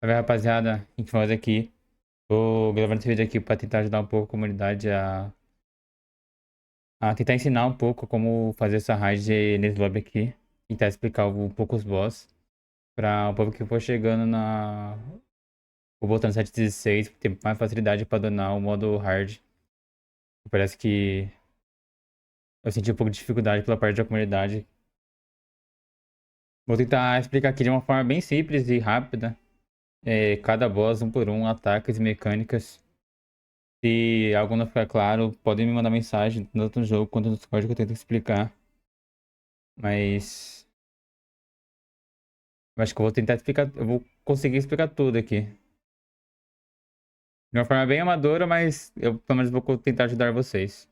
Salve, rapaziada, a gente faz aqui. Tô gravando esse vídeo aqui pra tentar ajudar um pouco a comunidade a tentar ensinar um pouco como fazer essa raid nesse lobby aqui. Tentar explicar um pouco os boss pra o povo que for chegando o botão 716 ter mais facilidade pra donar o modo hard. Parece que eu senti um pouco de dificuldade pela parte da comunidade. Vou tentar explicar aqui de uma forma bem simples e rápida. Cada boss, um por um, ataques e mecânicas. Se algo não ficar claro, podem me mandar mensagem, tanto no jogo quanto no Discord, que eu tento explicar. Mas eu acho que eu vou tentar explicar, eu vou conseguir explicar tudo aqui. De uma forma bem amadora, mas eu pelo menos vou tentar ajudar vocês.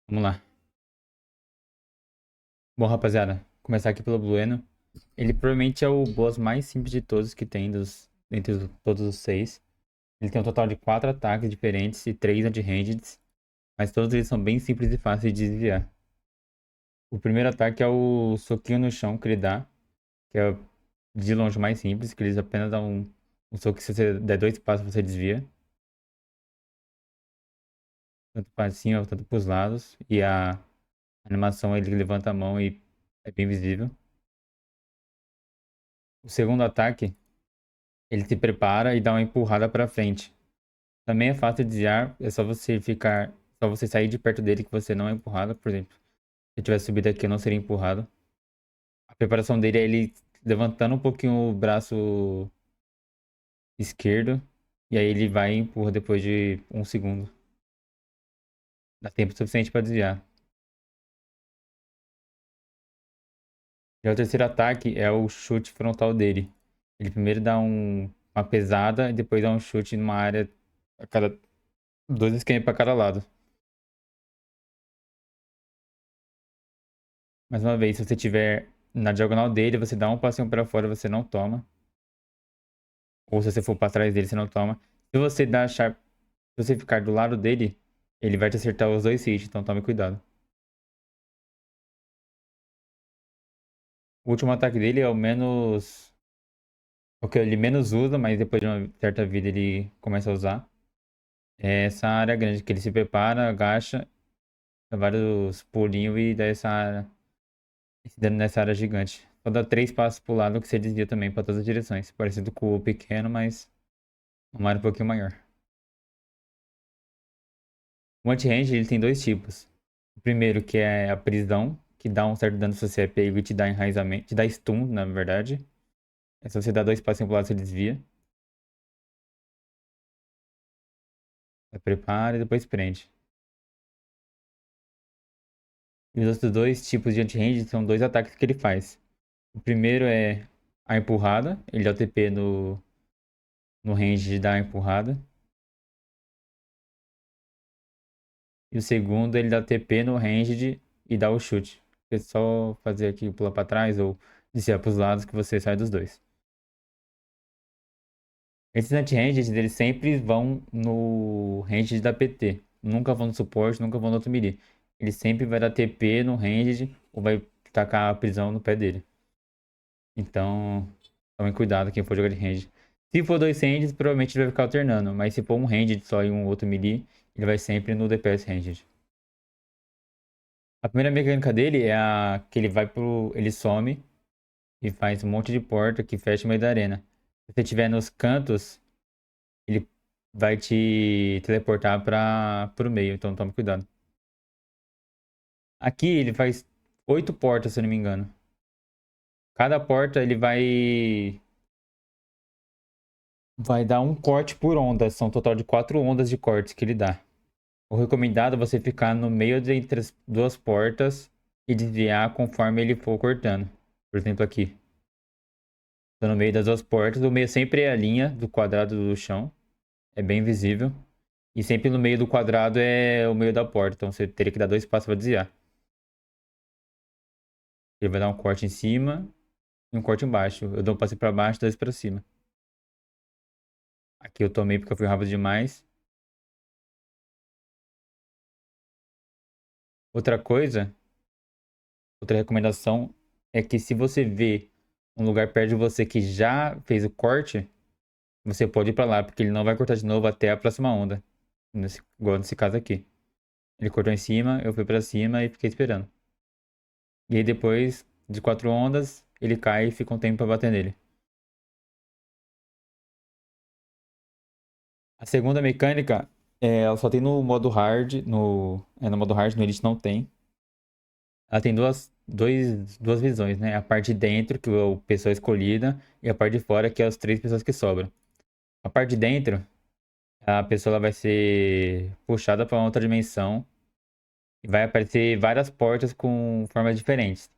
Vamos lá. Bom, rapaziada, começar aqui pelo Blueno. Ele provavelmente é o boss mais simples de todos que tem, entre todos os seis. Ele tem um total de 4 ataques diferentes e 3 anti-ranged, mas todos eles são bem simples e fáceis de desviar. O primeiro ataque é o soquinho no chão que ele dá, que é de longe mais simples, que eles apenas dão um soco que se você der 2 passos você desvia. Tanto para cima, tanto para os lados. E a animação ele levanta a mão e é bem visível. O segundo ataque, ele se prepara e dá uma empurrada para frente. Também é fácil de desviar, é só você sair de perto dele que você não é empurrado, por exemplo. Se eu tivesse subido aqui eu não seria empurrado. A preparação dele é ele levantando um pouquinho o braço esquerdo e aí ele vai e empurra depois de 1 segundo. Dá tempo suficiente para desviar. Já o terceiro ataque é o chute frontal dele. Ele primeiro dá uma pesada e depois dá um chute numa área a cada 2 esquemas para cada lado. Mais uma vez, se você tiver na diagonal dele, você dá um passinho para fora, você não toma. Ou se você for para trás dele, você não toma. Se você ficar do lado dele, ele vai te acertar os dois hits, então tome cuidado. O último ataque dele é o que ele menos usa, mas depois de uma certa vida ele começa a usar. É essa área grande que ele se prepara, agacha, dá vários pulinhos e dá esse dano nessa área gigante. Só dá 3 passos pro lado que você desvia também pra todas as direções. Parecido com o pequeno, mas uma área um pouquinho maior. O anti-range ele tem dois tipos. O primeiro que é a prisão, que dá um certo dano se você é pego e te dá enraizamento, te dá stun, na verdade. É se você dá 2 passos pro lado, você desvia. Você prepara e depois prende. E os outros dois tipos de anti-range são dois ataques que ele faz. O primeiro é a empurrada, ele dá o TP no range de dar a empurrada. E o segundo, ele dá TP no ranged e dá o chute. É só fazer aqui, pular pra trás ou descer pros lados que você sai dos dois. Esses anti-ranged, eles sempre vão no ranged da PT. Nunca vão no suporte, nunca vão no outro melee. Ele sempre vai dar TP no ranged ou vai tacar a prisão no pé dele. Então, tomem cuidado quem for jogar de ranged. Se for dois ranges, provavelmente ele vai ficar alternando. Mas se for um ranged só e um outro melee, ele vai sempre no DPS ranged. A primeira mecânica dele é a que ele vai pro. Ele some e faz um monte de porta que fecha o meio da arena. Se você estiver nos cantos, ele vai te teleportar pro meio, então tome cuidado. Aqui ele faz 8 portas, se eu não me engano. Cada porta ele vai dar um corte por onda. São um total de 4 ondas de cortes que ele dá. O recomendado é você ficar no meio entre as duas portas e desviar conforme ele for cortando. Por exemplo, aqui. Tô no meio das duas portas. O meio sempre é a linha do quadrado do chão. É bem visível. E sempre no meio do quadrado é o meio da porta. Então você teria que dar 2 passos para desviar. Ele vai dar um corte em cima e um corte embaixo. Eu dou um passo para baixo, 2 para cima. Aqui eu tomei porque eu fui rápido demais. Outra coisa, outra recomendação é que se você vê um lugar perto de você que já fez o corte, você pode ir pra lá, porque ele não vai cortar de novo até a próxima onda. Igual nesse caso aqui. Ele cortou em cima, eu fui pra cima e fiquei esperando. E aí depois de 4 ondas, ele cai e fica um tempo pra bater nele. A segunda mecânica, ela só tem no modo hard, no modo hard, no Elite não tem. Ela tem duas visões, né? A parte de dentro, que é o pessoa escolhida, e a parte de fora, que é as 3 pessoas que sobram. A parte de dentro, a pessoa ela vai ser puxada para outra dimensão e vai aparecer várias portas com formas diferentes.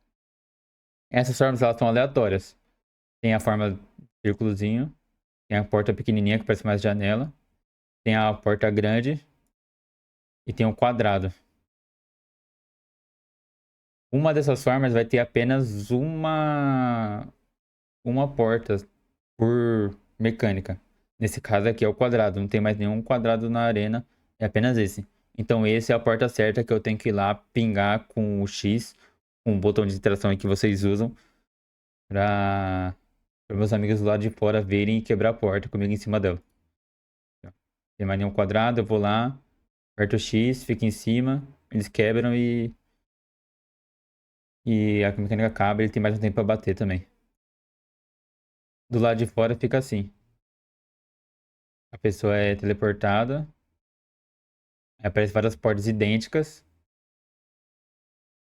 Essas formas elas são aleatórias. Tem a forma círculozinho, tem a porta pequenininha que parece mais janela, tem a porta grande e tem o quadrado. Uma dessas formas vai ter apenas uma porta por mecânica. Nesse caso aqui é o quadrado, não tem mais nenhum quadrado na arena, é apenas esse. Então esse é a porta certa que eu tenho que ir lá pingar com o X, com o botão de interação aí que vocês usam, para meus amigos do lado de fora verem e quebrar a porta comigo em cima dela. Tem mais nenhum quadrado, eu vou lá, aperto o X, fica em cima, eles quebram e a mecânica acaba, ele tem mais um tempo para bater também. Do lado de fora fica assim. A pessoa é teleportada, aparece várias portas idênticas.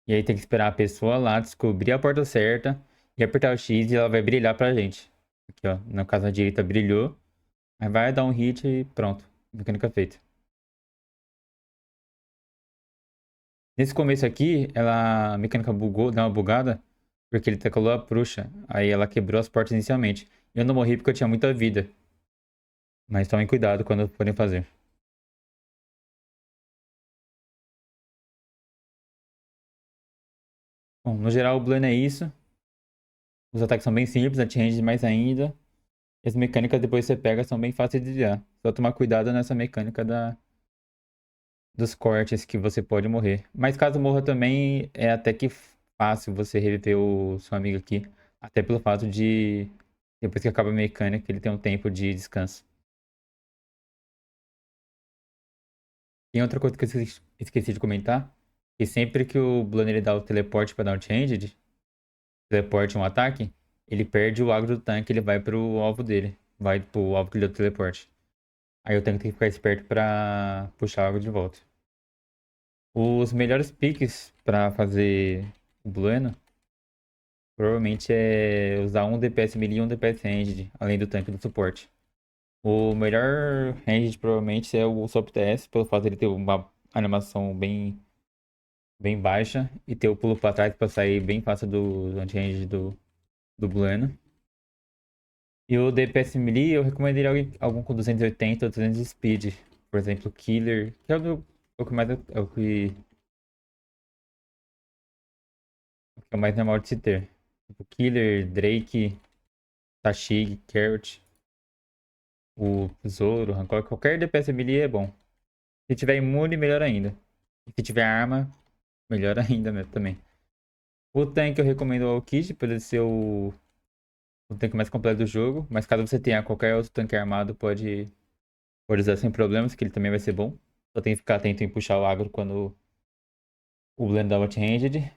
E aí tem que esperar a pessoa lá descobrir a porta certa e apertar o X e ela vai brilhar pra gente. Aqui, ó. No caso, a direita brilhou. Aí vai dar um hit e pronto. Mecânica feita. Nesse começo aqui, a mecânica bugou, deu uma bugada, porque ele tacou a bruxa. Aí ela quebrou as portas inicialmente. Eu não morri porque eu tinha muita vida. Mas tomem cuidado quando forem fazer. Bom, no geral, o Blane é isso. Os ataques são bem simples, anti-range mais ainda. E as mecânicas depois que você pega são bem fáceis de desviar. Só tomar cuidado nessa mecânica dos cortes que você pode morrer. Mas caso morra também, é até que fácil você reviver o seu amigo aqui. Até pelo fato de, depois que acaba a mecânica, ele tem um tempo de descanso. Tem outra coisa que eu esqueci de comentar, que sempre que o Blunner ele dá o teleporte para dar um changed, teleporte um ataque, ele perde o agro do tanque, ele vai pro alvo dele. Vai pro alvo que ele deu o teleporte. Aí eu tenho que ficar esperto pra puxar o agro de volta. Os melhores picks pra fazer o Blueno provavelmente é usar um DPS melee e um DPS ranged, além do tanque do suporte. O melhor ranged provavelmente é o Usopp TS, pelo fato de ele ter uma animação bem baixa e ter o pulo pra trás pra sair bem fácil do anti-ranged do Blueno. E o DPS melee eu recomendaria algum com 280 ou 300 de speed. Por exemplo, Killer, que é o que mais é o mais normal de se ter. Tipo, Killer, Drake, Tashig, Carrot, o Zoro, Hancock, qualquer DPS melee é bom. Se tiver imune, melhor ainda. E se tiver arma, melhor ainda né, também. O tanque eu recomendo o Kid, por ele ser o tanque mais completo do jogo. Mas caso você tenha qualquer outro tanque armado, pode usar sem problemas, que ele também vai ser bom. Só tem que ficar atento em puxar o agro quando o blend dá ranged.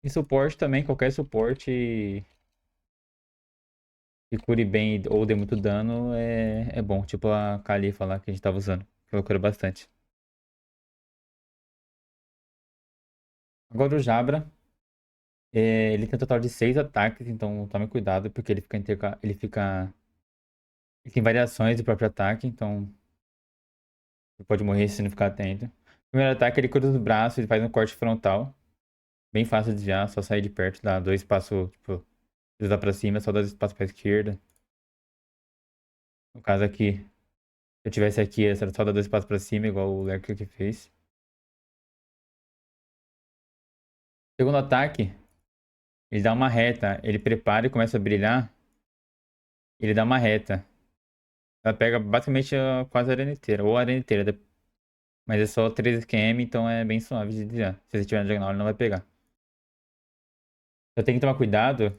E suporte também, qualquer suporte que cure bem ou dê muito dano é bom. Tipo a Califa lá que a gente tava usando, que ela cura bastante. Agora o Jabra, ele tem um total de 6 ataques, então tome cuidado, porque ele tem variações do próprio ataque, então você pode morrer se não ficar atento. O primeiro ataque ele cruza os braços, ele faz um corte frontal, bem fácil de desviar, só sair de perto, dá 2 passos, tipo, desligar pra cima, só 2 passos pra esquerda. No caso aqui, se eu tivesse aqui, era só dar 2 passos pra cima, igual o Lerker que fez. Segundo ataque, ele dá uma reta, ele prepara e começa a brilhar, ele dá uma reta. Ela pega basicamente quase a arena inteira, ou a arena inteira, mas é só 13 km, então é bem suave de desviar. Se você estiver na diagonal, ele não vai pegar. Eu tenho que tomar cuidado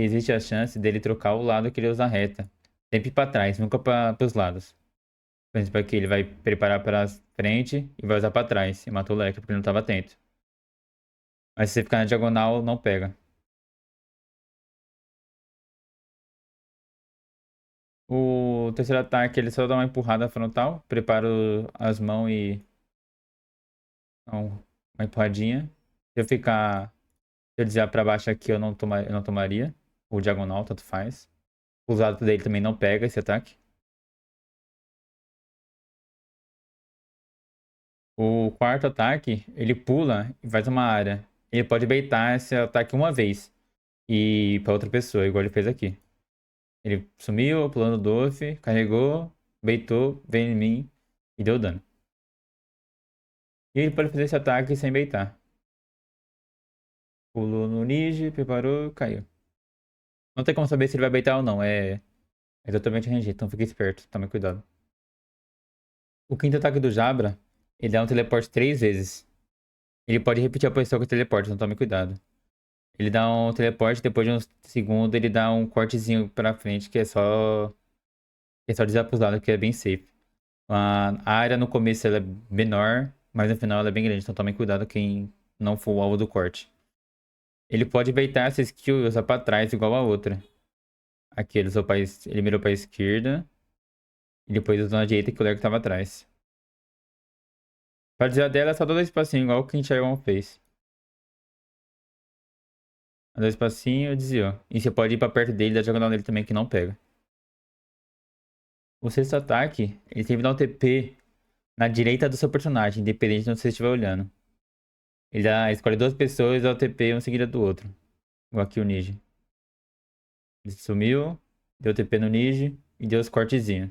que existe a chance dele trocar o lado que ele usa reta. Sempre pra trás, nunca para os lados. Por exemplo, aqui ele vai preparar para frente e vai usar pra trás. E matou o leque porque ele não tava atento. Mas se você ficar na diagonal, não pega. O terceiro ataque, ele só dá uma empurrada frontal. Prepara as mãos e... Não, uma empurradinha. Se eu ficar... Se eu desviar pra baixo aqui, eu não tomaria. Ou diagonal, tanto faz. O usado dele também não pega esse ataque. O quarto ataque, ele pula e faz uma área. Ele pode baitar esse ataque uma vez. E pra outra pessoa, igual ele fez aqui. Ele sumiu, pulando do Doff, carregou, baitou, veio em mim e deu dano. E ele pode fazer esse ataque sem baitar. Pulou no Nige, preparou, caiu. Não tem como saber se ele vai baitar ou não. É totalmente range, então fique esperto, tome cuidado. O quinto ataque do Jabra, ele dá um teleporte 3 vezes. Ele pode repetir a posição com o teleporte, então tome cuidado. Ele dá um teleporte, depois de uns segundos ele dá um cortezinho pra frente, que é só desviar pros lados, que é bem safe. A área no começo ela é menor, mas no final ela é bem grande, então tome cuidado quem não for o alvo do corte. Ele pode baitar essa skill e usar pra trás igual a outra. Aqui ele mirou pra esquerda, e depois usou na direita que o Lerco tava atrás. Pra desviar dela é só dar dois passinhos, igual o que Chaeyoung fez. Dá dois passinhos e desviou. E você pode ir pra perto dele, dar diagonal nele também, que não pega. O sexto ataque, ele sempre dá um TP na direita do seu personagem, independente de onde você estiver olhando. Escolhe duas pessoas e dá o TP um seguida do outro. Igual aqui o Niji. Ele sumiu, deu TP no Niji e deu os cortezinhos.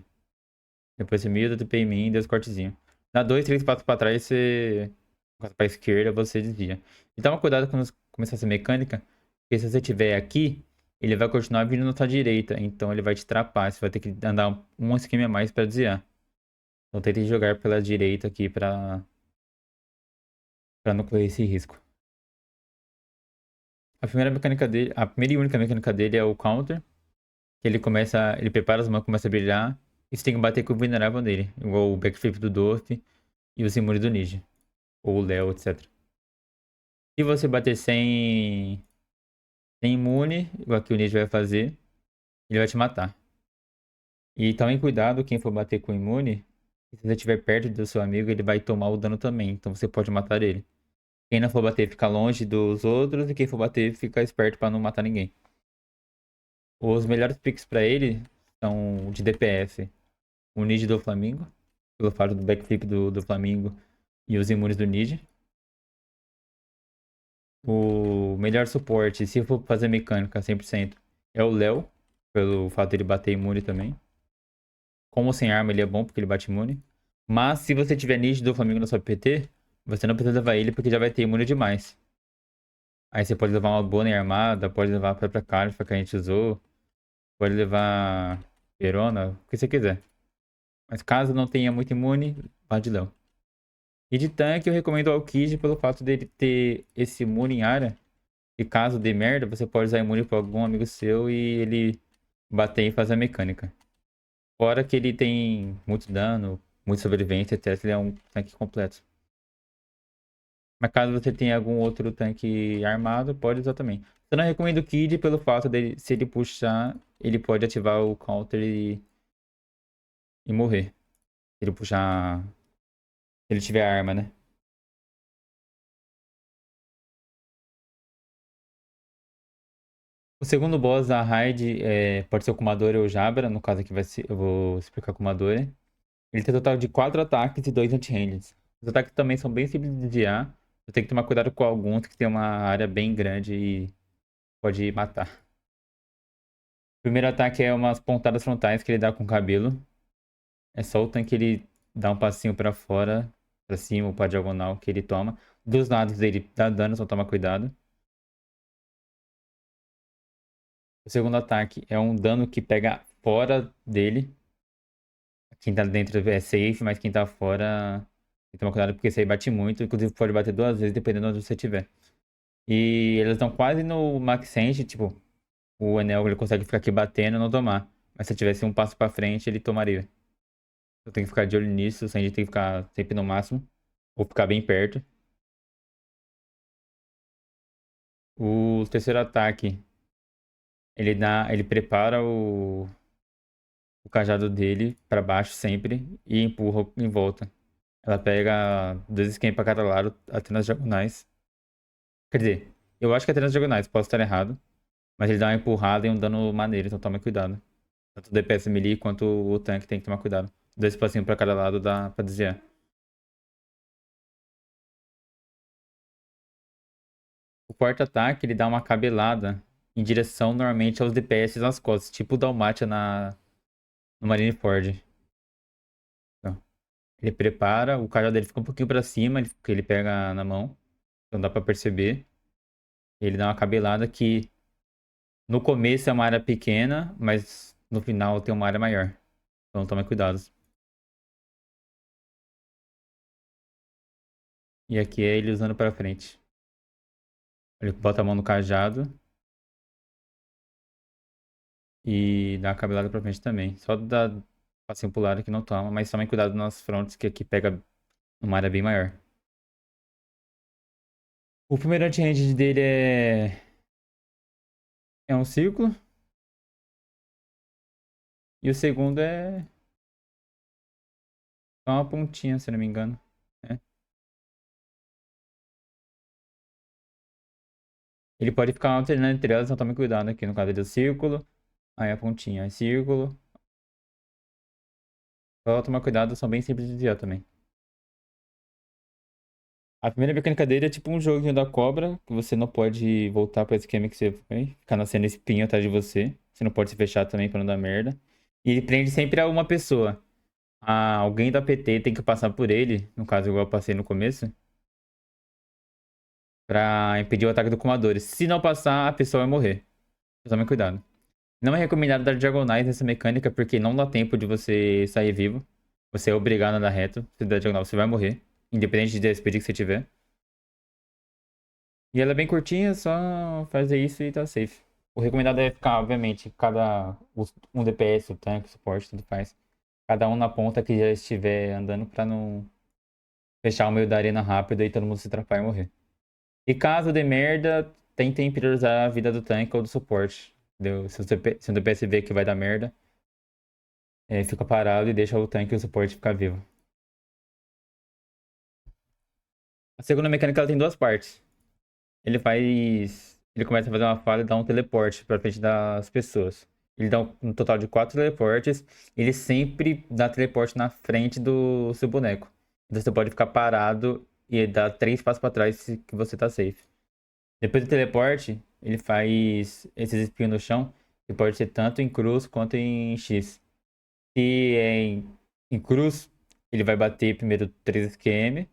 Depois sumiu, deu TP em mim e deu os cortezinhos. Dá 2, 3 passos pra trás, você passa pra esquerda, você desvia. E toma cuidado quando começar essa mecânica, porque se você estiver aqui, ele vai continuar vindo na sua direita, então ele vai te trapar. Você vai ter que andar um esquema a mais pra desviar. Então tente jogar pela direita aqui pra não correr esse risco. A primeira e única mecânica dele é o counter, que ele prepara as mãos, começa a brilhar, e você tem que bater com o vulnerável nele, igual o backflip do Dorf e os imune do Ninja, ou o Léo, etc. Se você bater sem imune, igual que o Ninja vai fazer, ele vai te matar. E tome cuidado quem for bater com imune, se você estiver perto do seu amigo, ele vai tomar o dano também, então você pode matar ele. Quem não for bater fica longe dos outros, e quem for bater fica esperto pra não matar ninguém. Os melhores picks pra ele são de DPS. O Nid do Flamengo, pelo fato do backflip do Flamengo e os imunes do Nid. O melhor suporte, se for fazer mecânica 100%, é o Léo, pelo fato dele bater imune também. Como sem arma ele é bom porque ele bate imune. Mas se você tiver Nid do Flamengo na sua PT, você não precisa levar ele porque já vai ter imune demais. Aí você pode levar uma Bonnie armada, pode levar a própria Califa que a gente usou, pode levar Verona, o que você quiser. Mas caso não tenha muito imune, vá de Léo. E de tanque eu recomendo o Alkid pelo fato dele ter esse imune em área. E caso dê merda, você pode usar imune pra algum amigo seu e ele bater e fazer a mecânica. Fora que ele tem muito dano, muita sobrevivência, etc. Ele é um tanque completo. Mas caso você tenha algum outro tanque armado, pode usar também. Eu não recomendo o Kid pelo fato dele, se ele puxar, ele pode ativar o counter e morrer. Se ele puxar. Se ele tiver arma, né? O segundo boss da raid pode ser o Kumadori ou o Jabra. No caso aqui eu vou explicar o Kumadori. Ele tem um total de 4 ataques e 2 anti-ranges. Os ataques também são bem simples de desviar. Você tem que tomar cuidado com alguns que tem uma área bem grande e pode matar. O primeiro ataque é umas pontadas frontais que ele dá com o cabelo. É só o tanque ele dá um passinho pra fora, pra cima ou pra diagonal que ele toma. Dos lados dele dá dano, só toma cuidado. O segundo ataque é um dano que pega fora dele. Quem tá dentro é safe, mas quem tá fora tem que tomar cuidado porque isso aí bate muito. Inclusive pode bater 2 vezes dependendo de onde você estiver. E eles estão quase no max range, tipo, O Enel ele consegue ficar aqui batendo e não tomar. Mas se eu tivesse um passo pra frente, ele tomaria. Eu tenho que ficar de olho nisso, o Sanji tem que ficar sempre no máximo. Ou ficar bem perto. O terceiro ataque, ele prepara o cajado dele pra baixo sempre e empurra em volta. Ela pega dois esquemas pra cada lado, até nas diagonais. Quer dizer, eu acho que é até nas diagonais, posso estar errado. Mas ele dá uma empurrada e um dano maneiro, então tome cuidado. Tanto o DPS melee quanto o tanque tem que tomar cuidado. Dois passinhos pra cada lado dá pra desviar. O quarto ataque, ele dá uma cabelada em direção normalmente aos DPS nas costas, tipo o Dalmatia no Marineford. Então, ele prepara, o cajado dele fica um pouquinho pra cima, que ele pega na mão. Então dá pra perceber. Ele dá uma cabelada que no começo é uma área pequena, mas no final tem uma área maior. Então tome cuidado. E aqui é ele usando pra frente. Ele bota a mão no cajado e dá a cabelada pra frente também. Só dá passinho pro lado que não toma, mas tomem cuidado nas frontes que aqui pega uma área bem maior. O primeiro anti-range dele é um círculo e o segundo é só uma pontinha, se não me engano. Né? Ele pode ficar alternando entre elas, então tome cuidado aqui. No caso dele, é o círculo, aí a pontinha é círculo. Só tomar cuidado, são bem simples de desviar também. A primeira mecânica dele é tipo um joguinho da cobra, que você não pode voltar para esse esquema que você foi, ficar nascendo espinho atrás de você. Você não pode se fechar também pra não dar merda. E ele prende sempre a uma pessoa. Alguém da PT tem que passar por ele, no caso igual eu passei no começo, pra impedir o ataque do Kumadori. Se não passar, a pessoa vai morrer. Tome cuidado. Não é recomendado dar diagonais nessa mecânica, porque não dá tempo de você sair vivo. Você é obrigado a andar reto. Se der diagonal, você vai morrer. Independente de speed que você tiver. E ela é bem curtinha, só fazer isso e tá safe. O recomendado é ficar, obviamente, um DPS, o tanque, o suporte, tudo faz. Cada um na ponta que já estiver andando pra não fechar o meio da arena rápido e todo mundo se atrapalhar e morrer. E caso dê merda, tentem priorizar a vida do tanque ou do suporte. Entendeu? Se o DPS vê que vai dar merda, fica parado e deixa o tanque e o suporte ficar vivo. A segunda mecânica ela tem duas partes. Ele começa a fazer uma falha e dá um teleporte pra frente das pessoas. Ele dá um total de 4 teleportes. Ele sempre dá teleporte na frente do seu boneco. Então você pode ficar parado e dar 3 passos pra trás que você tá safe. Depois do teleporte, ele faz esses espinhos no chão. Que pode ser tanto em cruz quanto em X. Se é em cruz, ele vai bater primeiro 3 QM.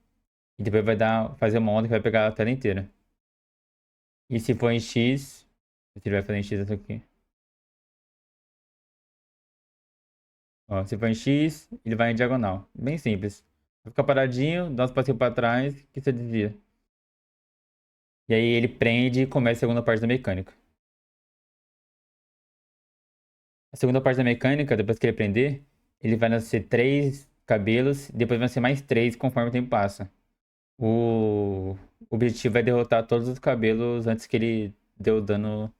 E depois vai fazer uma onda que vai pegar a tela inteira. E se for em X, se ele vai fazer em X essa aqui. Ó, se for em X, ele vai em diagonal. Bem simples. Vai ficar paradinho, dá uns passinhos pra trás, que você desvia. E aí ele prende e começa a segunda parte da mecânica. A segunda parte da mecânica, depois que ele prender, ele vai nascer 3 cabelos, depois vai nascer mais 3 conforme o tempo passa. O objetivo é derrotar todos os cabelos antes que ele dê o dano.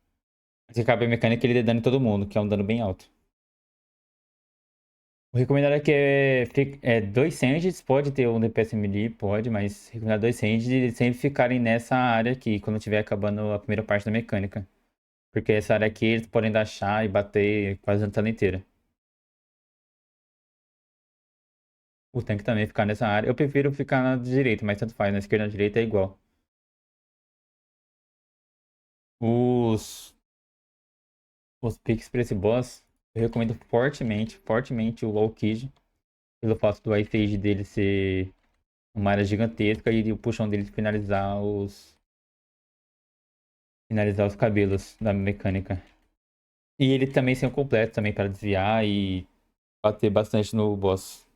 Antes que acabe a mecânica, ele dê dano em todo mundo, que é um dano bem alto. O recomendado é que é 2 Sandys, pode ter um DPS melee, pode, mas recomendado 2 Sandys e sempre ficarem nessa área aqui, quando estiver acabando a primeira parte da mecânica. Porque essa área aqui eles podem dar chá e bater quase a tela inteira. O tanque também ficar nessa área. Eu prefiro ficar na direita, mas tanto faz, na esquerda e na direita é igual. Os, os picks pra esse boss, eu recomendo fortemente, fortemente o Low Kid, pelo fato do Ice Age dele ser uma área gigantesca e o puxão dele finalizar os cabelos da mecânica. E ele também ser um completo também para desviar e bater bastante no boss.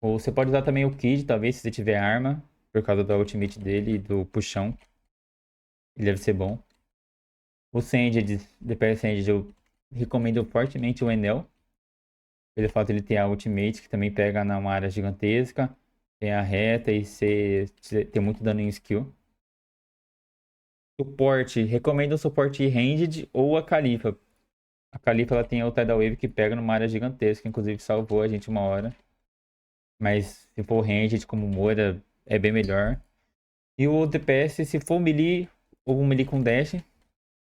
Ou você pode usar também o Kid, talvez, se você tiver arma, por causa da ultimate dele e do puxão. Ele deve ser bom. O Sanded, DPS Sanded, eu recomendo fortemente o Enel. Pelo fato de ele ter a Ultimate, que também pega numa área gigantesca. Tem a reta e ter muito dano em skill. Suporte, recomendo o suporte Ranged ou a Califa. A Califa ela tem o Tidal Wave que pega numa área gigantesca, inclusive salvou a gente uma hora. Mas se for Ranged como Moira, é bem melhor. E o DPS, se for melee, ou um melee com dash,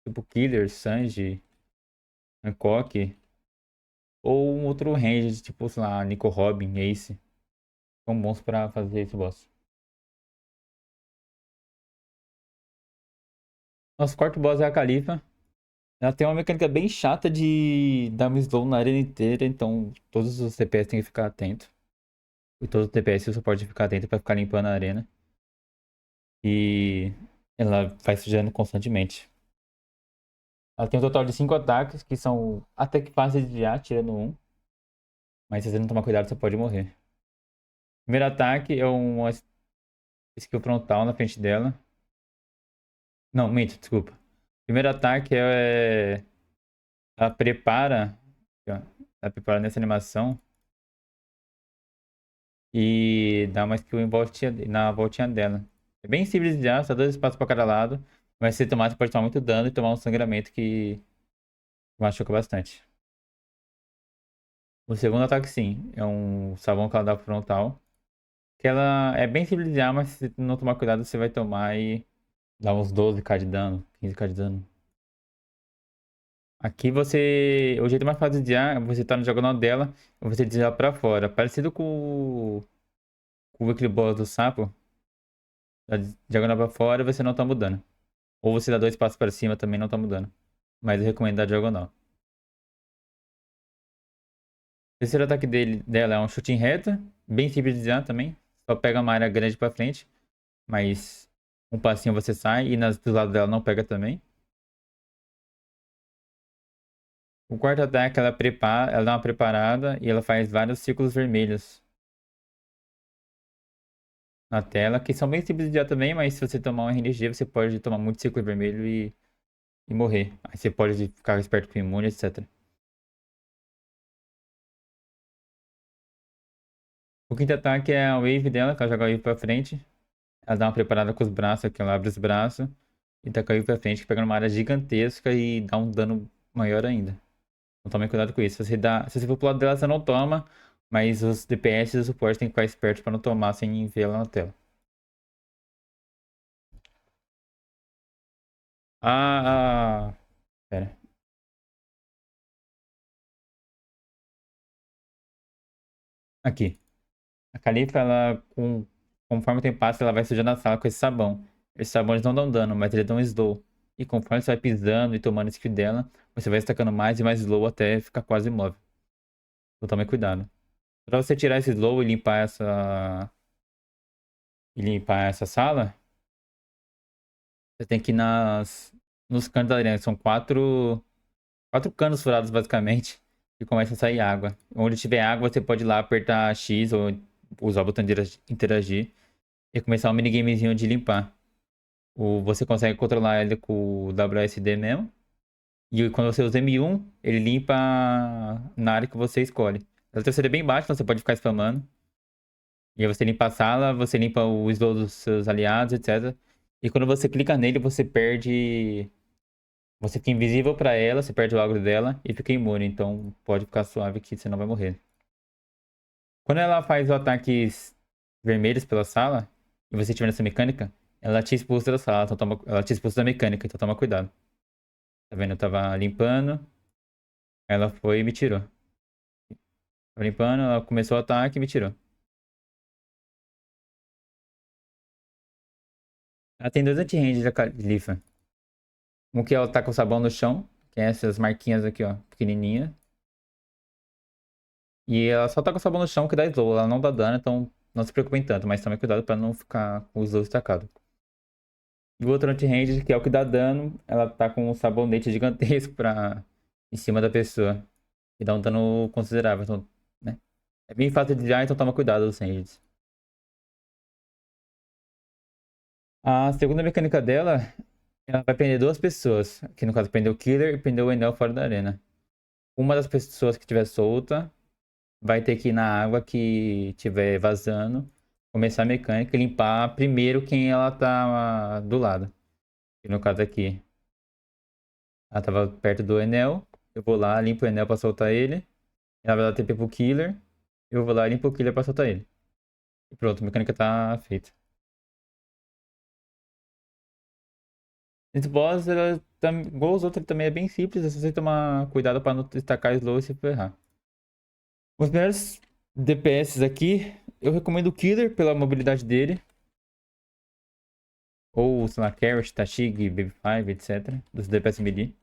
tipo Killer, Sanji, Hancock, ou um outro range, tipo, sei lá, Nico Robin, Ace, são bons pra fazer esse boss. Nosso quarto boss é a Califa. Ela tem uma mecânica bem chata de dar um slow na arena inteira, então todos os DPS têm que ficar atento. E todos os DPS você pode ficar atento pra ficar limpando a arena. E ela vai sujando constantemente. Ela tem um total de 5 ataques, que são até que fáceis de desviar, tirando um. Mas se você não tomar cuidado, você pode morrer. Primeiro ataque é uma skill frontal na frente dela. Não, minto, desculpa. Primeiro ataque ela prepara. Aqui, ó. Ela prepara nessa animação. E dá uma skill na voltinha dela. É bem simples já, só 2 espaços pra cada lado. Mas se tomar, você pode tomar muito dano e tomar um sangramento que machuca bastante. O segundo ataque, sim, é um sabão que ela dá frontal. Que ela é bem simples já, mas se não tomar cuidado, você vai tomar e dá uns 12k de dano, 15k de dano. Aqui você. O jeito mais fácil de desviar é você tá no diagonal dela e você desviar pra fora. Parecido com aquele boss do sapo. Da diagonal pra fora você não tá mudando. Ou você dá 2 passos pra cima também não tá mudando. Mas eu recomendo dar diagonal. O terceiro ataque dela é um chute em reta. Bem simples de desviar também. Só pega uma área grande pra frente. Mas um passinho você sai e do lado dela não pega também. O quarto ataque ela dá uma preparada e ela faz vários círculos vermelhos na tela, que são bem simples de dar também, mas se você tomar um RNG, você pode tomar muito círculo vermelho e morrer. Aí você pode ficar esperto com imune, etc. O quinto ataque é a wave dela, que ela joga a wave pra frente. Ela dá uma preparada com os braços aqui, ela abre os braços e taca a wave pra frente, que pega numa área gigantesca e dá um dano maior ainda. Então tome cuidado com isso. Se você for pro lado dela, você não toma, mas os DPS e o suporte tem que ficar esperto pra não tomar sem ver ela na tela. Pera. Aqui. A Califa, conforme o tempo passa, ela vai sujando a sala com esse sabão. Esses sabões não dão dano, mas eles dão slow. E conforme você vai pisando e tomando skill dela, você vai estacando mais e mais slow até ficar quase imóvel. Então tome cuidado. Pra você tirar esse slow e limpar essa sala, você tem que ir nos canos da arena. São quatro canos furados, basicamente, e começa a sair água. Onde tiver água, você pode ir lá apertar X ou usar o botão de interagir e começar um minigamezinho de limpar. Você consegue controlar ele com o WSD mesmo. E quando você usa M1, ele limpa na área que você escolhe. A LTCD é bem baixo, então você pode ficar spamando. E aí você limpa a sala, você limpa o slow dos seus aliados, etc. E quando você clica nele, você perde. Você fica invisível pra ela, você perde o agro dela e fica imune. Então pode ficar suave que você não vai morrer. Quando ela faz os ataques vermelhos pela sala, e você tiver nessa mecânica, ela te expulsa da sala, então ela te expulsa da mecânica, então toma cuidado. Tá vendo? Eu tava limpando, ela foi e me tirou. Tava limpando, ela começou o ataque e me tirou. Ela tem 2 anti-range da Califa. Um que ela tá com o sabão no chão, que é essas marquinhas aqui, ó, pequenininha. E ela só tá com o sabão no chão que dá slow, ela não dá dano, então não se preocupem tanto, mas tome cuidado pra não ficar com o slow destacado. E o outro anti-range, que é o que dá dano, ela tá com um sabonete gigantesco em cima da pessoa. E dá um dano considerável, então, né? É bem fácil de desviar, então toma cuidado dos ranges. A segunda mecânica dela Ela vai prender duas pessoas. Que no caso prendeu o Killer e prendeu o Enel fora da arena. Uma das pessoas que estiver solta vai ter que ir na água que estiver vazando, começar a mecânica e limpar primeiro quem ela tá do lado. Que no caso aqui, ela tava perto do Enel. Eu vou lá, limpo o Enel pra soltar ele. Ela vai dar TP pro Killer. Eu vou lá, limpo o Killer pra soltar ele. E pronto, a mecânica tá feita. Esse boss, ela, igual os outros, ele também é bem simples. É só você tomar cuidado pra não destacar slow e se ferrar. Os melhores DPS aqui, eu recomendo o Killer pela mobilidade dele. Ou, sei lá, Carrot, Tashig, Baby5, etc. Dos DPS melee.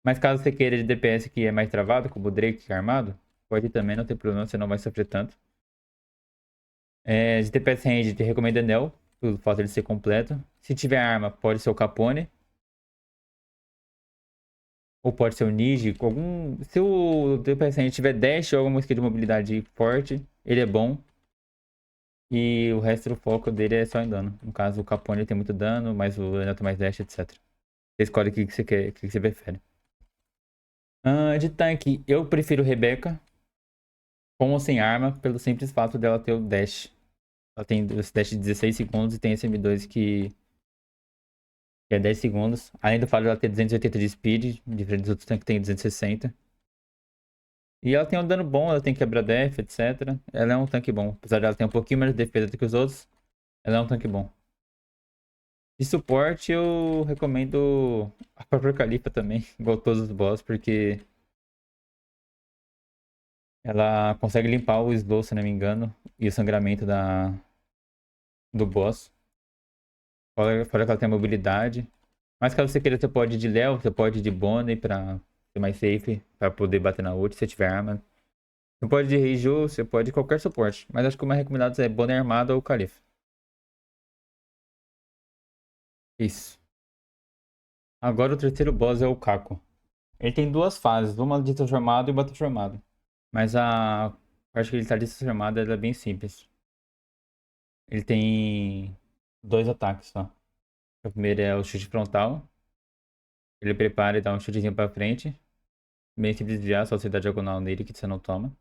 Mas caso você queira de DPS que é mais travado, como o Drake que é armado, pode ir também, não tem problema, você não vai sofrer tanto. De DPS range, te recomendo Enel, pelo fato de ser completo. Se tiver arma, pode ser o Capone. Ou pode ser o Niji. Se o DPS range tiver dash ou alguma skill de mobilidade forte, ele é bom. E o resto do foco dele é só em dano. No caso, o Capone tem muito dano, mas o Enel tem mais dash, etc. Você escolhe o que você quer, o que você prefere. De tanque, eu prefiro Rebeca, com ou sem arma, pelo simples fato dela ter o dash. Ela tem esse dash de 16 segundos e tem esse M2 que é 10 segundos. Além do fato dela ter 280 de speed, diferente dos outros tanques que tem 260. E ela tem um dano bom, ela tem quebra def, etc. Ela é um tanque bom. Apesar dela ter um pouquinho mais de defesa do que os outros, ela é um tanque bom. De suporte, eu recomendo a própria Califa também, igual todos os boss, porque ela consegue limpar o slow, se não me engano, e o sangramento do boss. Fora que ela tem mobilidade. Mas caso você queira, você pode ir de Léo, você pode ir de Bonnie pra ser mais safe, pra poder bater na ult se tiver arma. Você pode ir de Reiju, você pode ir de qualquer suporte. Mas acho que o mais recomendado é Bonnie armada ou Califa. Isso. Agora o terceiro boss é o Kako. Ele tem duas fases, uma de transformado e uma transformado. Mas a parte que ele tá de transformado ela é bem simples. Ele tem dois ataques só. O primeiro é o chute frontal. Ele prepara e dá um chutezinho pra frente. Bem simples de desviar, só você dá diagonal nele que você não toma.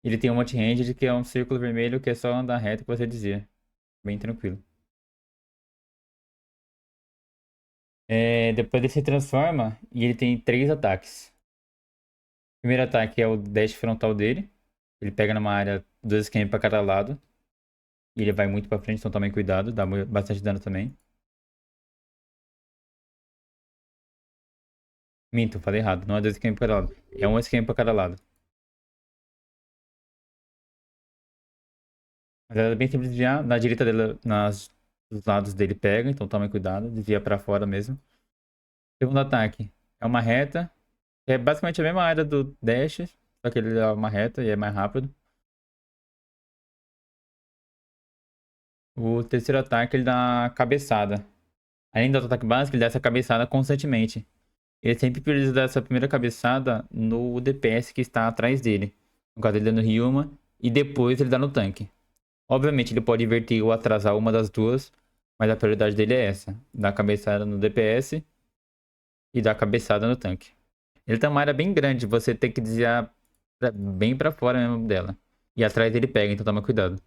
Ele tem um multi-handed que é um círculo vermelho que é só andar reto que você desvia. Bem tranquilo. Depois ele se transforma e ele tem três ataques. O primeiro ataque é o dash frontal dele. Ele pega numa área 2 km pra cada lado. E ele vai muito pra frente, então tomem cuidado, dá bastante dano também. Minto, falei errado. Não é 2 km pra cada lado. É 1 km pra cada lado. Mas ela é bem simples de desviar. Na direita dele, dos lados dele pega, então tomem cuidado. Desvia pra fora mesmo. Segundo ataque é uma reta. É basicamente a mesma área do dash, só que ele é uma reta e é mais rápido. O terceiro ataque ele dá uma cabeçada. Além do ataque básico, ele dá essa cabeçada constantemente. Ele sempre prioriza dar essa primeira cabeçada no DPS que está atrás dele. No caso, ele dá no Ryuma e depois ele dá no tanque. Obviamente, ele pode inverter ou atrasar uma das duas, mas a prioridade dele é essa: dar a cabeçada no DPS e dar a cabeçada no tanque. Ele tem uma área bem grande, você tem que desviar bem pra fora mesmo dela. E atrás dele pega, então toma cuidado.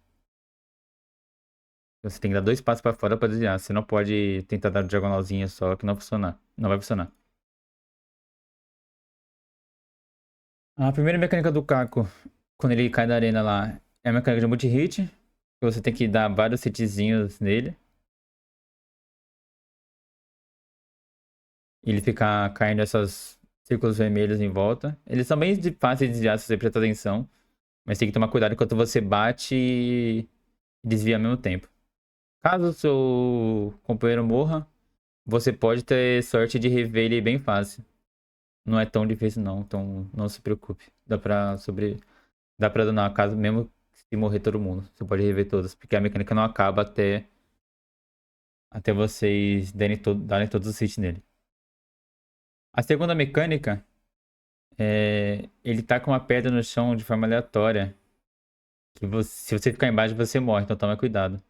Você tem que dar 2 passos pra fora pra desviar. Você não pode tentar dar diagonalzinha só que não funcionar. Não vai funcionar. A primeira mecânica do Caco, quando ele cai da arena lá, é a mecânica de multi-hit. Você tem que dar vários hitzinhos nele. E ele fica caindo esses círculos vermelhos em volta. Eles são bem fáceis de desviar se você prestar atenção. Mas tem que tomar cuidado enquanto você bate e desvia ao mesmo tempo. Caso o seu companheiro morra, você pode ter sorte de rever ele bem fácil. Não é tão difícil não, então não se preocupe. Dá pra danar a casa mesmo se morrer todo mundo. Você pode rever todos, porque a mecânica não acaba até vocês darem todos os hits nele. A segunda mecânica ele tá com uma pedra no chão de forma aleatória. Se você ficar embaixo, você morre, então toma cuidado.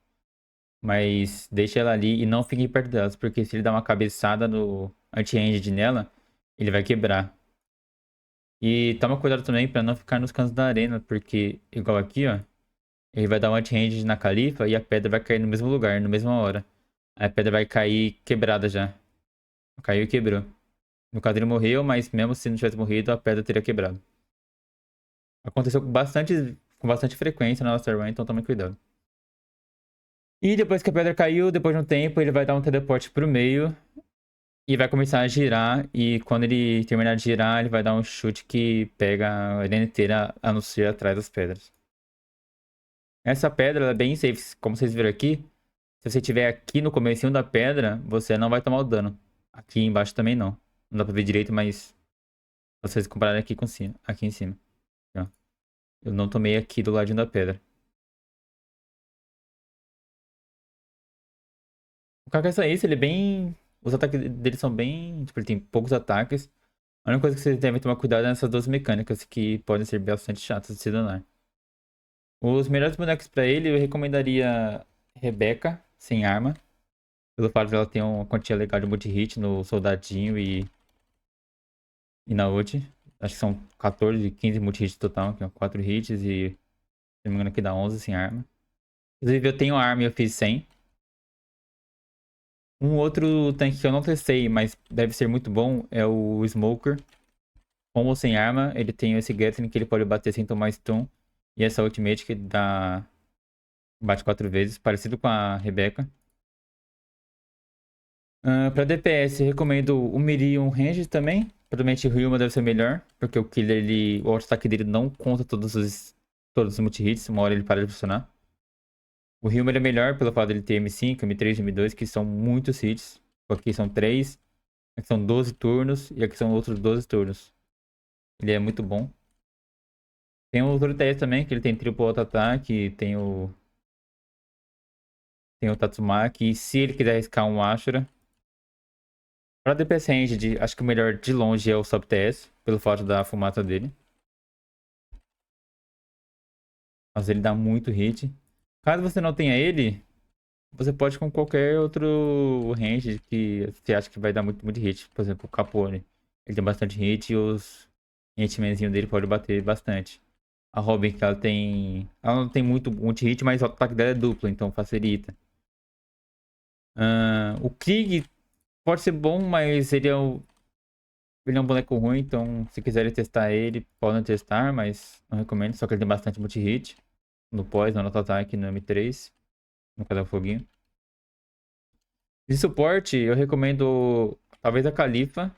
Mas deixa ela ali e não fique perto delas, porque se ele dar uma cabeçada no anti-ranged nela, ele vai quebrar. E toma cuidado também pra não ficar nos cantos da arena, porque igual aqui, ó, ele vai dar um anti-ranged na Califa e a pedra vai cair no mesmo lugar, na mesma hora. A pedra vai cair quebrada já. Caiu e quebrou. No caso ele morreu, mas mesmo se não tivesse morrido, a pedra teria quebrado. Aconteceu com bastante frequência na nossa run, então tome cuidado. E depois que a pedra caiu, depois de um tempo, ele vai dar um teleporte pro meio e vai começar a girar. E quando ele terminar de girar, ele vai dar um chute que pega a arena inteira, a não ser atrás das pedras. Essa pedra ela é bem safe, como vocês viram aqui. Se você estiver aqui no comecinho da pedra, você não vai tomar o dano. Aqui embaixo também não. Não dá pra ver direito, mas vocês compararem aqui com cima, aqui em cima. Ó. Eu não tomei aqui do ladinho da pedra. O Kakashi é isso, ele é bem. Os ataques dele são bem. Tipo, ele tem poucos ataques. A única coisa que vocês devem tomar cuidado é nessas duas mecânicas que podem ser bastante chatas de se danar. Os melhores bonecos pra ele, eu recomendaria Rebeca, sem arma. Pelo fato de ela ter uma quantia legal de multi-hit no soldadinho e na ult. Acho que são 14, 15 multi-hits total, que é 4 hits e, se não me engano, aqui dá 11 sem arma. Inclusive, eu tenho arma e eu fiz 100. Um outro tanque que eu não testei, mas deve ser muito bom, é o Smoker. Com ou sem arma, ele tem esse Gatling que ele pode bater sem tomar stun. E essa ultimate que dá... bate 4 vezes, parecido com a Rebeca. Pra DPS, eu recomendo o Miri e um Range também. Provavelmente o Ryuma deve ser melhor, porque o Killer, o auto-ataque dele não conta todos os multi-hits, uma hora ele para de funcionar. O Ryuma ele é melhor pelo fato dele ter M5, M3 e M2, que são muitos hits. Aqui são 3, aqui são 12 turnos e aqui são outros 12 turnos. Ele é muito bom. Tem o outro TS também, que ele tem triplo auto-ataque, tem o Tatsumaki, e se ele quiser arriscar um Ashura. Pra DPS Ranged, acho que o melhor de longe é o Sub TS, pelo fato da fumaça dele. Mas ele dá muito hit. Caso você não tenha ele, você pode ir com qualquer outro range que você acha que vai dar muito hit. Por exemplo, o Capone. Ele tem bastante hit e os hitmanzinhos dele pode bater bastante. A Robin, que ela não tem muito hit, mas o ataque dela é duplo, então facilita. O Krieg pode ser bom, mas ele é um boneco ruim, então se quiserem testar ele, podem testar, mas não recomendo, só que ele tem bastante multi-hit. No pós, no auto-ataque, no M3, no cada foguinho. De suporte, eu recomendo talvez a Califa,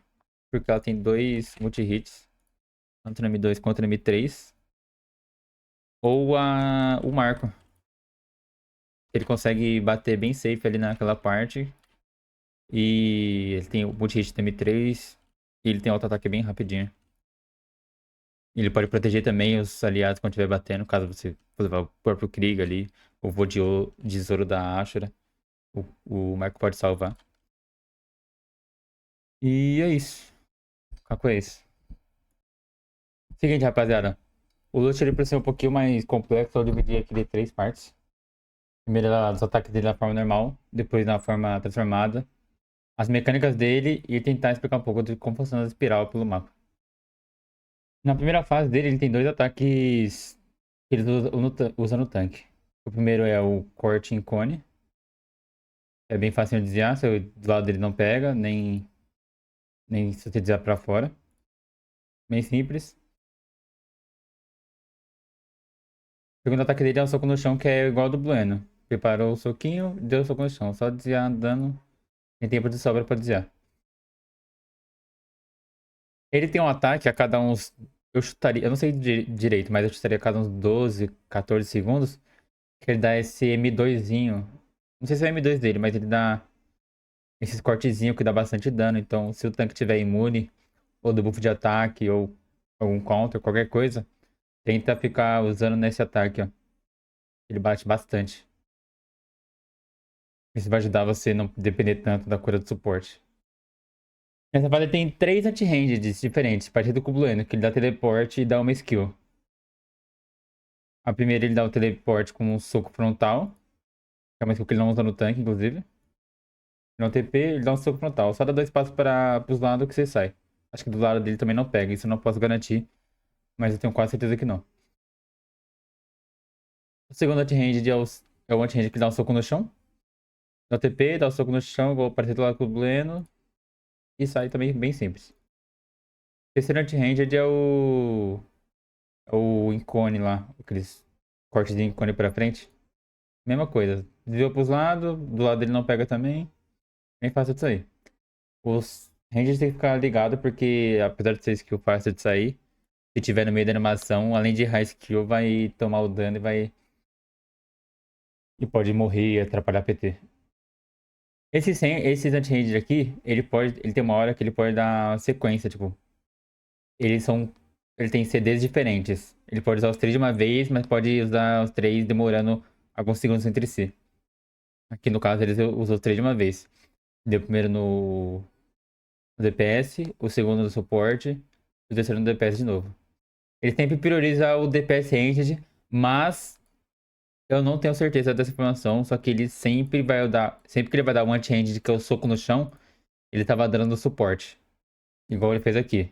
porque ela tem dois multi-hits, tanto no M2 quanto no M3. Ou o Marco. Ele consegue bater bem safe ali naquela parte. E ele tem o multi-hit do M3. E ele tem auto-ataque bem rapidinho. Ele pode proteger também os aliados quando estiver batendo, caso você for levar o próprio Krieg ali, o voo de Zoro da Ashura. O Marco pode salvar. E é isso. Caco é isso. Seguinte, rapaziada. O loot ele precisa ser um pouquinho mais complexo. Eu dividi aqui em 3 partes. Primeiro, os ataques dele na forma normal. Depois, na forma transformada. As mecânicas dele e tentar explicar um pouco de como funciona a espiral pelo mapa. Na primeira fase dele, ele tem dois ataques que ele usa no tanque. O primeiro é o corte em cone. É bem fácil de desviar. Se do lado dele não pega, nem se você desviar pra fora. Bem simples. O segundo ataque dele é o soco no chão, que é igual ao do Bueno. Preparou o soquinho, deu o soco no chão. Só desviar dano. Tem tempo de sobra pra desviar. Ele tem um ataque a cada uns. Eu chutaria. Eu não sei direito, mas eu chutaria a cada uns 12, 14 segundos. Que ele dá esse M2zinho. Não sei se é o M2 dele, mas ele dá esses cortezinhos que dá bastante dano. Então, se o tanque tiver imune, ou do buff de ataque, ou algum counter, qualquer coisa, tenta ficar usando nesse ataque, ó. Ele bate bastante. Isso vai ajudar você a não depender tanto da cura do suporte. Essa fase tem 3 anti-ranged diferentes, partido com o Blueno, que ele dá teleporte e dá uma skill. A primeira ele dá o teleporte com um soco frontal. É uma skill que ele não usa no tanque, inclusive. No TP, ele dá um soco frontal. Só dá 2 passos para os lados que você sai. Acho que do lado dele também não pega. Isso eu não posso garantir. Mas eu tenho quase certeza que não. O segundo anti-ranged é o anti-ranged que dá um soco no chão. Dá o TP, dá o soco no chão, igual aparecer do lado com o Bleno. E sai também bem simples. O terceiro anti-ranged é o Incone lá. Aqueles cortes de Incone pra frente. Mesma coisa. Desviou pros lados. Do lado dele não pega também. Bem fácil de sair. Os Rangers tem que ficar ligado porque, apesar de ser skill fácil de sair, se tiver no meio da animação, além de high skill, vai tomar o dano e vai. E pode morrer e atrapalhar PT. Esses anti-ranged aqui, ele tem uma hora que ele pode dar sequência, tipo. Eles são. Ele tem CDs diferentes. Ele pode usar os três de uma vez, mas pode usar os três demorando alguns segundos entre si. Aqui no caso, eles usam os três de uma vez. Deu primeiro no DPS, o segundo no suporte, e o terceiro no DPS de novo. Ele sempre prioriza o DPS Ranged, mas eu não tenho certeza dessa informação, só que ele sempre vai dar. Sempre que ele vai dar um anti-ranged, que é o soco no chão, ele tava dando no suporte. Igual ele fez aqui.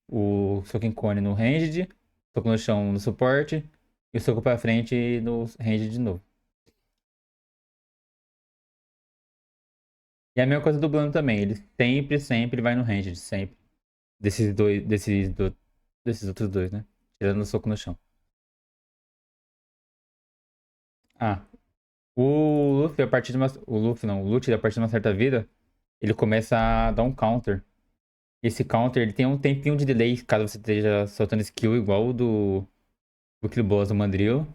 O soco em cone no ranged, soco no chão no suporte, e o soco pra frente no ranged de novo. E a mesma coisa do Blano também, ele sempre vai no ranged, sempre. Desses outros dois, né? Tirando o soco no chão. Ah, o Luffy, a partir de uma. O Luffy não, o Lute, a partir de uma certa vida, ele começa a dar um counter. Esse counter, ele tem um tempinho de delay, caso você esteja soltando skill igual do Kill Boss do Mandrill.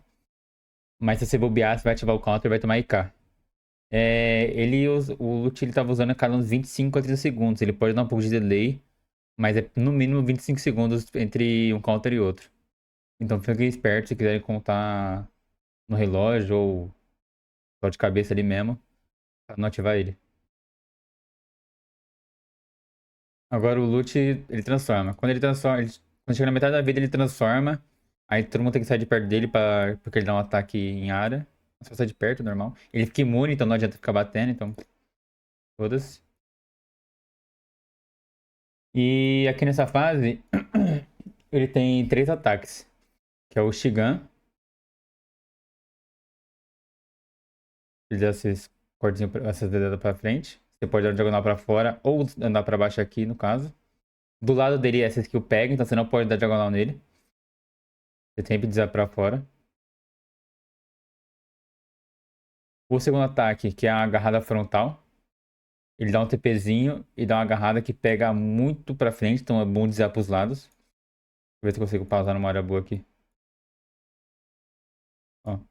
Mas se você bobear, você vai ativar o counter e vai tomar IK. O Lute, ele tava usando a cada uns 25 a 30 segundos. Ele pode dar um pouco de delay, mas é no mínimo 25 segundos entre um counter e outro. Então fiquem espertos se quiserem contar no relógio ou só de cabeça ali mesmo, pra não ativar ele. Agora o Lute, ele transforma. Quando ele transforma, quando chega na metade da vida, ele transforma. Aí todo mundo tem que sair de perto dele porque ele dá um ataque em área. Só sai de perto, normal. Ele fica imune, então não adianta ficar batendo, então. Foda-se. E aqui nessa fase, ele tem 3 ataques. Que é o Shigan. Ele dá esses cortezinhos, essas dedadas pra frente. Você pode dar diagonal pra fora ou andar pra baixo aqui, no caso. Do lado dele, essa skill pega, então você não pode dar diagonal nele. Você sempre desar pra fora. O segundo ataque, que é a agarrada frontal. Ele dá um TPzinho e dá uma agarrada que pega muito pra frente, então é bom desviar pros lados. Deixa eu ver se eu consigo pausar numa área boa aqui. Ó, aqui,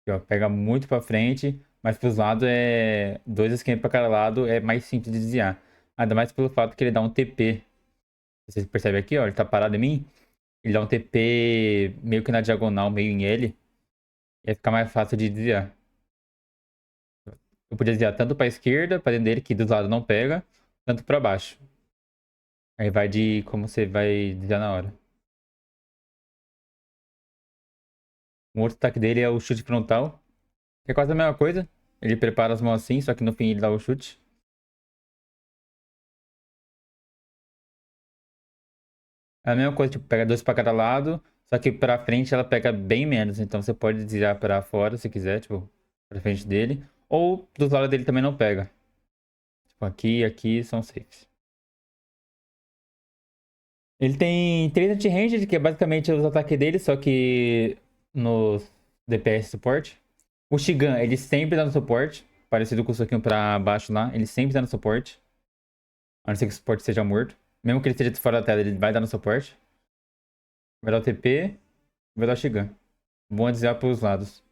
ó, pega muito pra frente, mas pros lados é 2 esquemas pra cada lado, é mais simples de desviar. Ainda mais pelo fato que ele dá um TP. Vocês percebem aqui, ó, ele tá parado em mim. Ele dá um TP meio que na diagonal, meio em L. E aí fica mais fácil de desviar. Eu podia desviar tanto pra esquerda, pra dentro dele, que dos lados não pega, tanto pra baixo. Aí vai de como você vai desviar na hora. Um outro ataque dele é o chute frontal. Que é quase a mesma coisa. Ele prepara as mãos assim, só que no fim ele dá o chute. É a mesma coisa, tipo, pega 2 pra cada lado. Só que pra frente ela pega bem menos. Então você pode desviar pra fora se quiser, tipo, pra frente dele. Ou dos lados dele também não pega. Tipo, aqui e aqui são safes. Ele tem 3 anti-ranged, que é basicamente os ataques dele, só que no DPS suporte. O Shigan, ele sempre dá no suporte. Parecido com o soquinho pra baixo lá. Ele sempre dá no suporte. A não ser que o suporte seja morto. Mesmo que ele esteja fora da tela, ele vai dar no suporte. Vai dar o TP. Vai dar o Shigan. Bom desviar pros lados.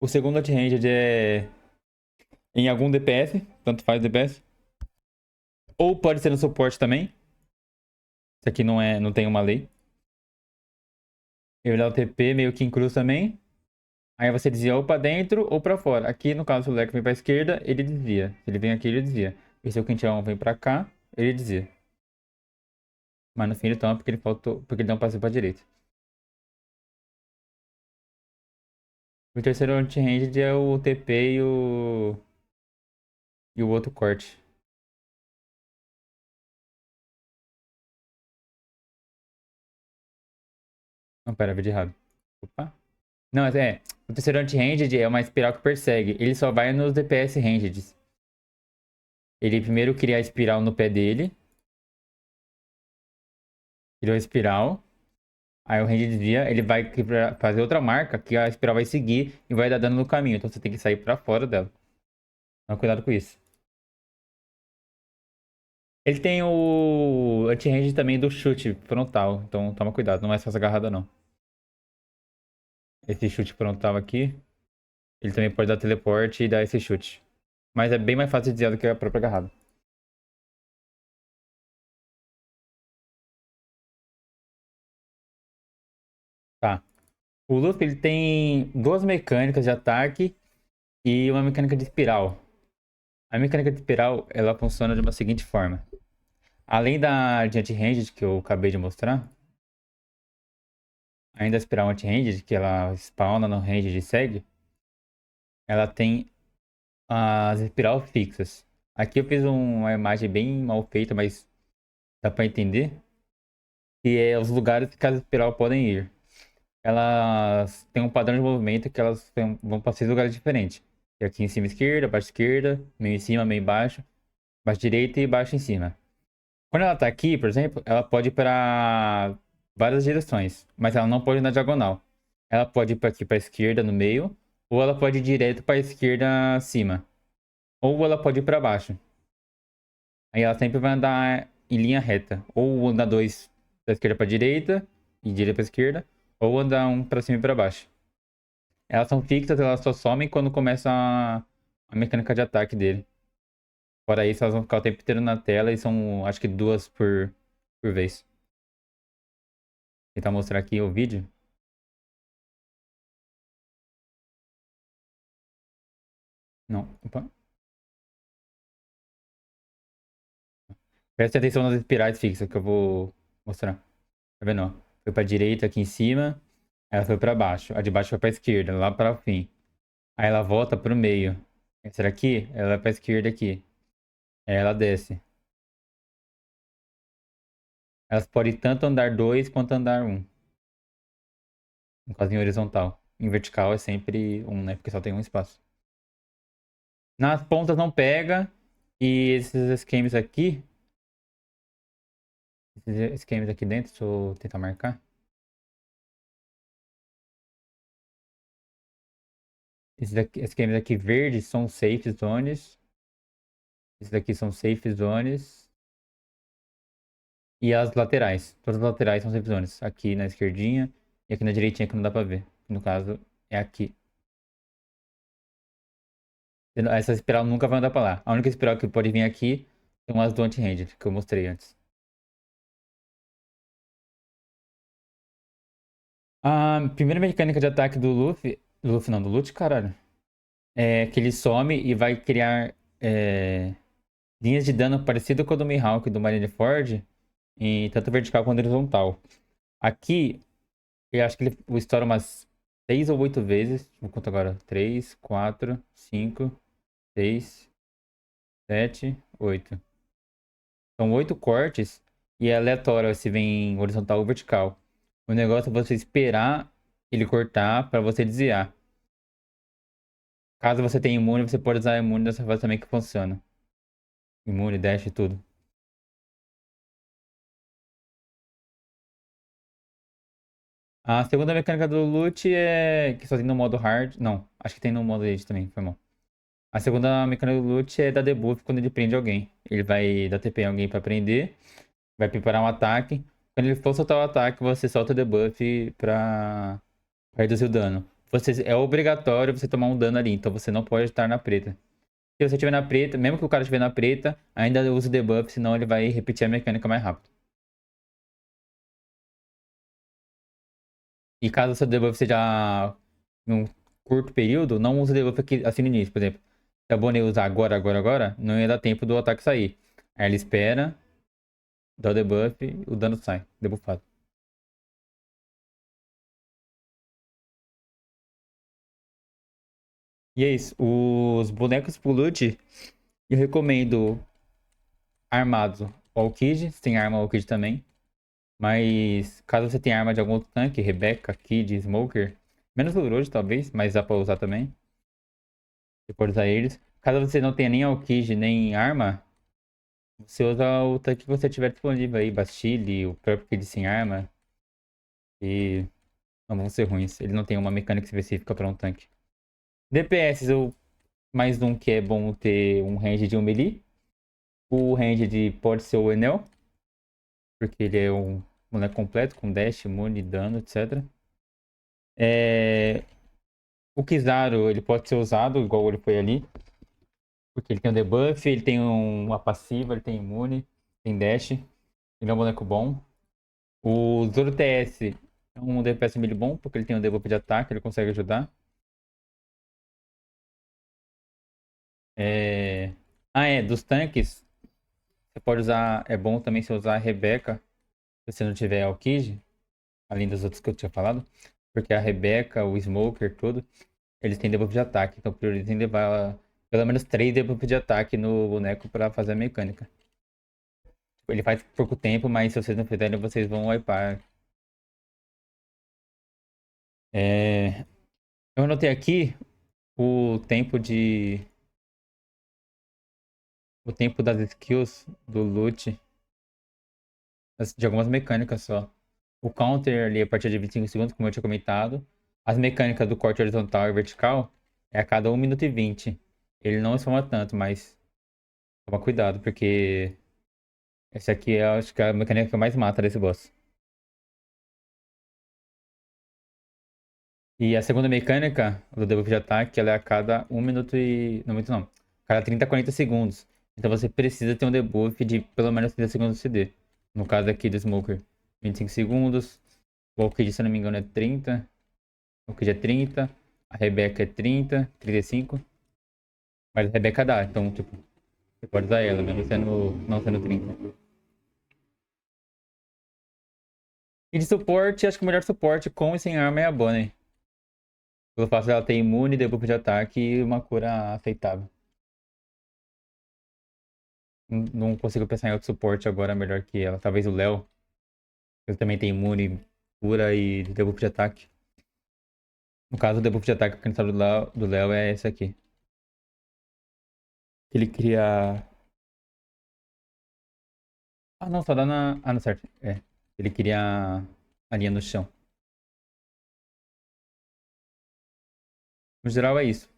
O segundo anti-ranged é em algum DPS. Tanto faz DPS. Ou pode ser no suporte também. Isso aqui não tem uma lei. Ele dá o TP meio que em cruz também. Aí você desvia ou pra dentro ou pra fora. Aqui, no caso, o leque vem pra esquerda, ele desvia. Se ele vem aqui, ele desvia. E se o quintilhão vem pra cá, ele desvia. Mas no fim ele toma porque ele faltou. Porque ele deu um passe pra direita. O terceiro anti-ranged é o TP e o. E o outro corte. Não, pera, vi de errado. Opa. Não, mas é. O terceiro anti-ranged é uma espiral que persegue. Ele só vai nos DPS ranged. Ele primeiro cria a espiral no pé dele. Criou a espiral. Aí o range desvia, ele vai fazer outra marca que a espiral vai seguir e vai dar dano no caminho. Então você tem que sair pra fora dela. Toma cuidado com isso. Ele tem o anti-range também do chute frontal. Então toma cuidado, não é só essa agarrada não. Esse chute frontal aqui, ele também pode dar teleporte e dar esse chute. Mas é bem mais fácil de desviar do que a própria agarrada. Tá. O Luffy ele tem duas mecânicas de ataque e uma mecânica de espiral. A mecânica de espiral, ela funciona de uma seguinte forma. Além da de anti-ranged que eu acabei de mostrar, ainda a espiral anti-ranged, que ela spawna no range de segue, ela tem as espiral fixas. Aqui eu fiz uma imagem bem mal feita, mas dá pra entender. Que é os lugares que cada espiral podem ir. Elas têm um padrão de movimento que elas vão para 6 lugares diferentes. E aqui em cima esquerda, baixo esquerda, meio em cima, meio embaixo, baixo direita e baixo em cima. Quando ela tá aqui, por exemplo, ela pode ir para várias direções, mas ela não pode ir na diagonal. Ela pode ir para aqui para esquerda no meio, ou ela pode ir direto para esquerda acima, ou ela pode ir para baixo. Aí ela sempre vai andar em linha reta, ou andar dois da esquerda para direita e direita para esquerda, ou andar um para cima e para baixo. Elas são fixas, elas só somem quando começa a mecânica de ataque dele. Fora isso, elas vão ficar o tempo inteiro na tela e são, acho que duas por vez. Vou tentar mostrar aqui o vídeo. Não, opa. Presta atenção nas espirais fixas que eu vou mostrar. Tá vendo? Ó? Foi pra direita aqui em cima, aí ela foi pra baixo. A de baixo foi pra esquerda, lá para o fim. Aí ela volta pro meio. Essa daqui, ela vai pra esquerda aqui. Aí ela desce. Elas podem tanto andar dois quanto andar um. No caso em horizontal. Em vertical é sempre um, né? Porque só tem um espaço. Nas pontas não pega. E esses esquemas aqui. Esses esquemas aqui dentro, deixa eu tentar marcar. Esses esquemas aqui verdes são safe zones. Esses daqui são safe zones. E as laterais. Todas as laterais são safe zones. Aqui na esquerdinha e aqui na direitinha que não dá pra ver. No caso, é aqui. Essa espiral nunca vai andar pra lá. A única espiral que pode vir aqui são as do anti-ranged, que eu mostrei antes. A primeira mecânica de ataque do Luffy. Do Luffy não, do Lute, caralho. É que ele some e vai criar linhas de dano parecido com a do Mihawk e do Marineford, em tanto vertical quanto horizontal. Aqui, eu acho que ele o estoura umas 6 ou 8 vezes. Vou contar agora. 3, 4, 5, 6, 7, 8. São 8 cortes e é aleatório se vem horizontal ou vertical. O negócio é você esperar ele cortar para você desviar. Caso você tenha imune, você pode usar imune dessa forma também que funciona. Imune, dash e tudo. A segunda mecânica do loot é que só tem no modo hard. Não, acho que tem no modo edge também, foi mal. A segunda mecânica do loot é dar debuff quando ele prende alguém. Ele vai dar TP em alguém pra prender, vai preparar um ataque. Quando ele for soltar o ataque, você solta o debuff pra reduzir o dano. É obrigatório você tomar um dano ali, então você não pode estar na preta. Se você estiver na preta, mesmo que o cara estiver na preta, ainda usa o debuff, senão ele vai repetir a mecânica mais rápido. E caso o seu debuff seja num curto período, não use o debuff aqui, assim no início, por exemplo. Se a Bonnie usar agora, não ia dar tempo do ataque sair. Aí ele espera, dá o debuff, o dano sai, debuffado. E é isso. Os bonecos pro loot, eu recomendo armado Valkyrie, se tem arma Valkyrie também. Mas caso você tenha arma de algum outro tanque, Rebecca, Kid, Smoker, menos o Road talvez, mas dá pra usar também. Você pode usar eles. Caso você não tenha nem Alkid nem arma, você usa o tanque que você tiver disponível aí, Bastille, o próprio Kid sem arma. E não vão ser ruins. Ele não tem uma mecânica específica para um tanque. DPS, mais um que é bom ter um range de um melee. O range de pode ser o Enel, porque ele é um boneco completo, com dash, imune, dano, etc. O Kizaru, ele pode ser usado igual ele foi ali, porque ele tem um debuff, ele tem uma passiva, ele tem imune, tem dash. Ele é um boneco bom. O Zoro TS é um DPS melee bom, porque ele tem um debuff de ataque, ele consegue ajudar. É... dos tanques, você pode usar. É bom também você usar a Rebecca, se você não tiver Alkid, além dos outros que eu tinha falado. Porque a Rebecca, o Smoker, tudo, eles têm debuff de ataque. Então priorizem levar pelo menos 3 debuffs de ataque no boneco pra fazer a mecânica. Ele faz pouco tempo, mas se vocês não fizerem, vocês vão wipear. É... Eu anotei aqui o tempo de. O tempo das skills do loot de algumas mecânicas só. O counter ali a partir de 25 segundos, como eu tinha comentado. As mecânicas do corte horizontal e vertical é a cada 1 minuto e 20. Ele não spama tanto, mas toma cuidado, porque essa aqui é acho que é a mecânica que mais mata desse boss. E a segunda mecânica do debuff de ataque, ela é a cada 1 minuto e. Não, muito não. Cada 30 a 40 segundos. Então você precisa ter um debuff de pelo menos 30 segundos de CD. No caso aqui do Smoker, 25 segundos. O Valkyrie, se eu não me engano, é 30. O Kid é 30. A Rebeca é 30, 35. Mas a Rebeca dá, então, tipo, você pode usar ela, mesmo não sendo 30. E de suporte, acho que o melhor suporte com e sem arma é a Bonnie. Pelo fato dela ter imune, debuff de ataque e uma cura aceitável. Não consigo pensar em outro suporte agora melhor que ela. Talvez o Léo. Ele também tem imune, cura e debuff de ataque. No caso, o debuff de ataque que a gente sabe do Léo é esse aqui. Ele cria. Ah, não, só dá na. Ah, não, certo. É. Ele cria a linha no chão. No geral, é isso.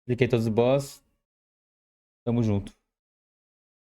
Cliquei todos os boss. Tamo junto.